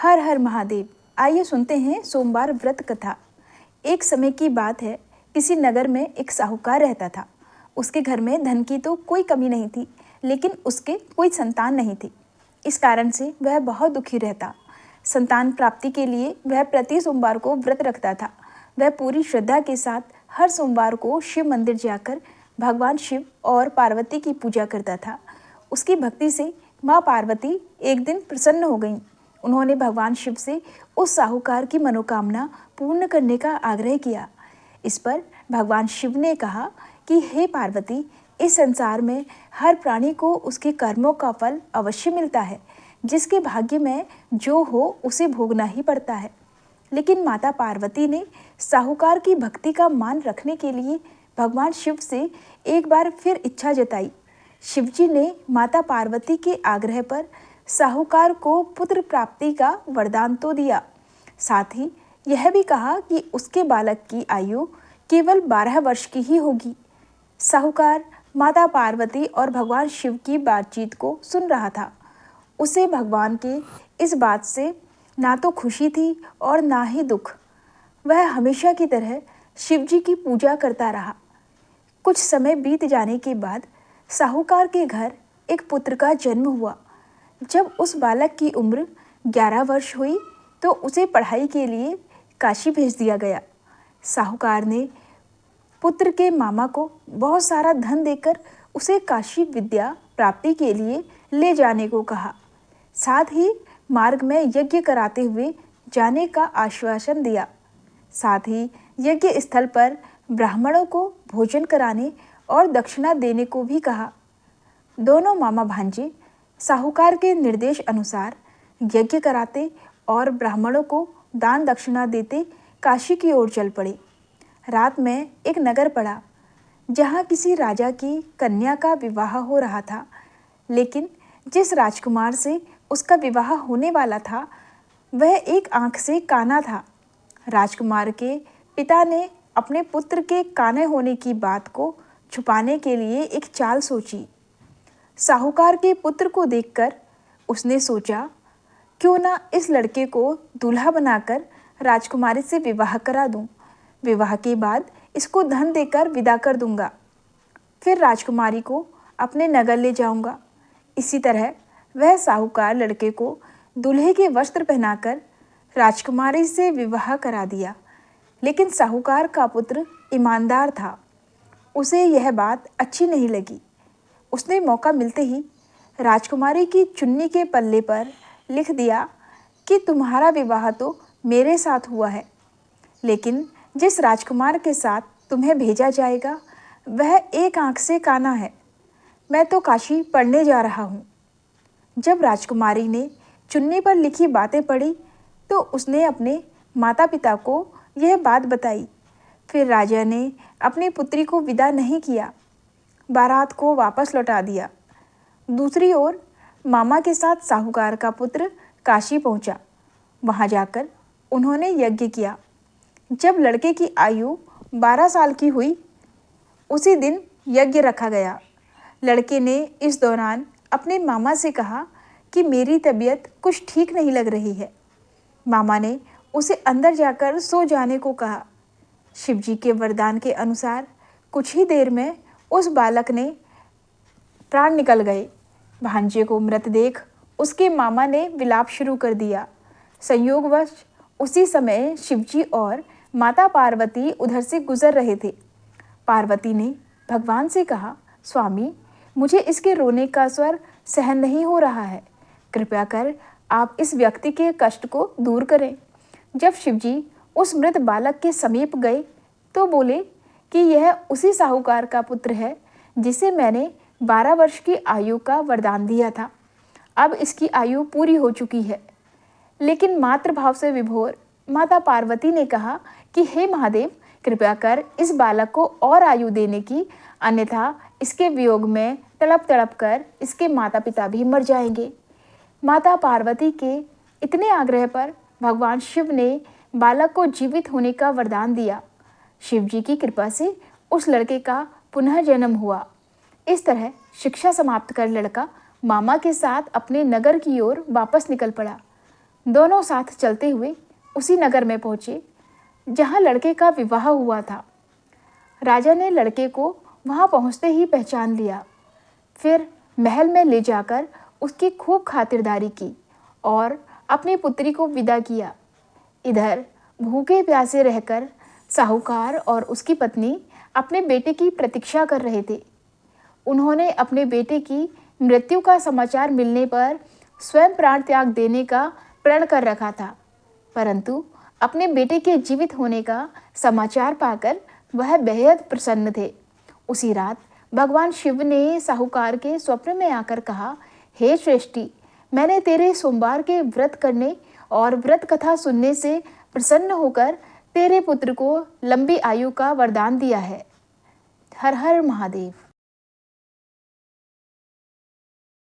हर हर महादेव। आइए सुनते हैं सोमवार व्रत कथा। एक समय की बात है, किसी नगर में एक साहूकार रहता था। उसके घर में धन की तो कोई कमी नहीं थी, लेकिन उसके कोई संतान नहीं थी। इस कारण से वह बहुत दुखी रहता। संतान प्राप्ति के लिए वह प्रति सोमवार को व्रत रखता था। वह पूरी श्रद्धा के साथ हर सोमवार को शिव मंदिर जाकर भगवान शिव और पार्वती की पूजा करता था। उसकी भक्ति से माँ पार्वती एक दिन प्रसन्न हो गईं। उन्होंने भगवान शिव से उस साहूकार की मनोकामना पूर्ण करने का आग्रह किया। इस पर भगवान शिव ने कहा कि हे पार्वती, इस संसार में हर प्राणी को उसके कर्मों का फल अवश्य मिलता है। जिसके भाग्य में जो हो उसे भोगना ही पड़ता है। लेकिन माता पार्वती ने साहूकार की भक्ति का मान रखने के लिए भगवान शिव से एक बार फिर इच्छा जताई। शिवजी ने माता पार्वती के आग्रह पर साहूकार को पुत्र प्राप्ति का वरदान तो दिया, साथ ही यह भी कहा कि उसके बालक की आयु केवल 12 वर्ष की ही होगी। साहूकार माता पार्वती और भगवान शिव की बातचीत को सुन रहा था। उसे भगवान के इस बात से ना तो खुशी थी और ना ही दुख। वह हमेशा की तरह शिवजी की पूजा करता रहा। कुछ समय बीत जाने के बाद साहूकार के घर एक पुत्र का जन्म हुआ। जब उस बालक की उम्र 11 वर्ष हुई तो उसे पढ़ाई के लिए काशी भेज दिया गया। साहूकार ने पुत्र के मामा को बहुत सारा धन देकर उसे काशी विद्या प्राप्ति के लिए ले जाने को कहा। साथ ही मार्ग में यज्ञ कराते हुए जाने का आश्वासन दिया। साथ ही यज्ञ स्थल पर ब्राह्मणों को भोजन कराने और दक्षिणा देने को भी कहा। दोनों मामा भांजे साहूकार के निर्देश अनुसार यज्ञ कराते और ब्राह्मणों को दान दक्षिणा देते काशी की ओर चल पड़े। रात में एक नगर पड़ा जहाँ किसी राजा की कन्या का विवाह हो रहा था, लेकिन जिस राजकुमार से उसका विवाह होने वाला था वह एक आंख से काना था। राजकुमार के पिता ने अपने पुत्र के काने होने की बात को छुपाने के लिए एक चाल सोची। साहूकार के पुत्र को देखकर उसने सोचा, क्यों ना इस लड़के को दूल्हा बनाकर राजकुमारी से विवाह करा दूं। विवाह के बाद इसको धन देकर विदा कर दूंगा, फिर राजकुमारी को अपने नगर ले जाऊंगा। इसी तरह वह साहूकार लड़के को दूल्हे के वस्त्र पहनाकर राजकुमारी से विवाह करा दिया। लेकिन साहूकार का पुत्र ईमानदार था। उसे यह बात अच्छी नहीं लगी। उसने मौका मिलते ही राजकुमारी की चुन्नी के पल्ले पर लिख दिया कि तुम्हारा विवाह तो मेरे साथ हुआ है, लेकिन जिस राजकुमार के साथ तुम्हें भेजा जाएगा वह एक आंख से काना है। मैं तो काशी पढ़ने जा रहा हूँ। जब राजकुमारी ने चुन्नी पर लिखी बातें पढ़ी तो उसने अपने माता पिता को यह बात बताई। फिर राजा ने अपनी पुत्री को विदा नहीं किया, बारात को वापस लौटा दिया। दूसरी ओर मामा के साथ साहूकार का पुत्र काशी पहुंचा। वहां जाकर उन्होंने यज्ञ किया। जब लड़के की आयु 12 साल की हुई, उसी दिन यज्ञ रखा गया। लड़के ने इस दौरान अपने मामा से कहा कि मेरी तबीयत कुछ ठीक नहीं लग रही है। मामा ने उसे अंदर जाकर सो जाने को कहा। शिवजी के वरदान के अनुसार कुछ ही देर में उस बालक ने प्राण निकल गए। भांजे को मृत देख उसके मामा ने विलाप शुरू कर दिया। संयोगवश उसी समय शिवजी और माता पार्वती उधर से गुजर रहे थे। पार्वती ने भगवान से कहा, स्वामी, मुझे इसके रोने का स्वर सहन नहीं हो रहा है। कृपया कर आप इस व्यक्ति के कष्ट को दूर करें। जब शिवजी उस मृत बालक के समीप गए तो बोले कि यह उसी साहूकार का पुत्र है जिसे मैंने 12 वर्ष की आयु का वरदान दिया था। अब इसकी आयु पूरी हो चुकी है। लेकिन मातृभाव से विभोर माता पार्वती ने कहा कि हे महादेव, कृपया कर इस बालक को और आयु देने की, अन्यथा इसके वियोग में तड़प तड़प कर इसके माता पिता भी मर जाएंगे। माता पार्वती के इतने आग्रह पर भगवान शिव ने बालक को जीवित होने का वरदान दिया। शिवजी की कृपा से उस लड़के का पुनः जन्म हुआ। इस तरह शिक्षा समाप्त कर लड़का मामा के साथ अपने नगर की ओर वापस निकल पड़ा। दोनों साथ चलते हुए उसी नगर में पहुंचे जहां लड़के का विवाह हुआ था। राजा ने लड़के को वहां पहुंचते ही पहचान लिया। फिर महल में ले जाकर उसकी खूब खातिरदारी की और अपनी पुत्री को विदा किया। इधर भूखे प्यासे रहकर साहूकार और उसकी पत्नी अपने बेटे की प्रतीक्षा कर रहे थे। उन्होंने अपने बेटे की मृत्यु का समाचार मिलने पर स्वयं प्राण त्याग देने का प्रण कर रखा था, परंतु अपने बेटे के जीवित होने का समाचार पाकर वह बेहद प्रसन्न थे। उसी रात भगवान शिव ने साहूकार के स्वप्न में आकर कहा, हे श्रेष्ठी, मैंने तेरे सोमवार के व्रत करने और व्रत कथा सुनने से प्रसन्न होकर तेरे पुत्र को लंबी आयु का वरदान दिया है। हर हर महादेव।